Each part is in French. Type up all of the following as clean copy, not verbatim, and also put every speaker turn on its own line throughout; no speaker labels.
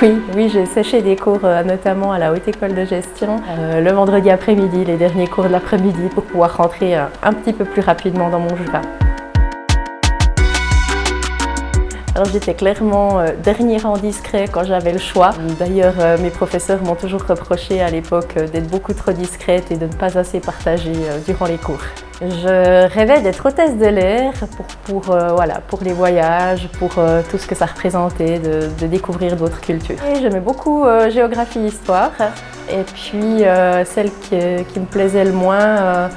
Oui, j'ai séché des cours, notamment à la Haute École de Gestion, le vendredi après-midi, les derniers cours de l'après-midi, pour pouvoir rentrer un petit peu plus rapidement dans mon Jura. Alors j'étais clairement dernier rang discret quand j'avais le choix. D'ailleurs, mes professeurs m'ont toujours reproché à l'époque d'être beaucoup trop discrète et de ne pas assez partager durant les cours. Je rêvais d'être hôtesse de l'air pour les voyages, pour tout ce que ça représentait, de découvrir d'autres cultures. J'aimais beaucoup géographie et histoire. Et puis celle qui me plaisait le moins,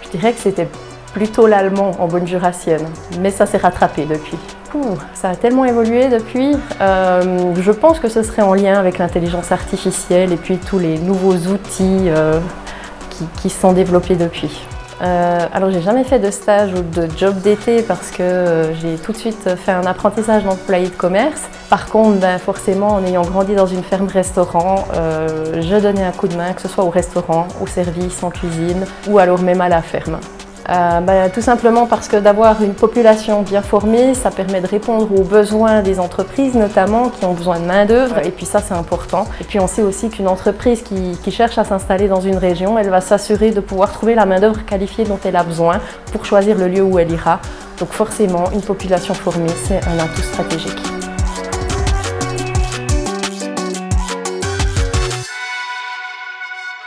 je dirais que c'était plutôt l'allemand en bonne jurassienne. Mais ça s'est rattrapé depuis. Ça a tellement évolué depuis. Je pense que ce serait en lien avec l'intelligence artificielle et puis tous les nouveaux outils qui sont développés depuis. Alors j'ai jamais fait de stage ou de job d'été parce que j'ai tout de suite fait un apprentissage d'employé de commerce. Par contre, forcément, en ayant grandi dans une ferme-restaurant, je donnais un coup de main, que ce soit au restaurant, au service, en cuisine ou alors même à la ferme. Tout simplement parce que d'avoir une population bien formée, ça permet de répondre aux besoins des entreprises notamment qui ont besoin de main d'œuvre et puis ça c'est important. Et puis on sait aussi qu'une entreprise qui cherche à s'installer dans une région, elle va s'assurer de pouvoir trouver la main d'œuvre qualifiée dont elle a besoin pour choisir le lieu où elle ira. Donc forcément, une population formée, c'est un atout stratégique.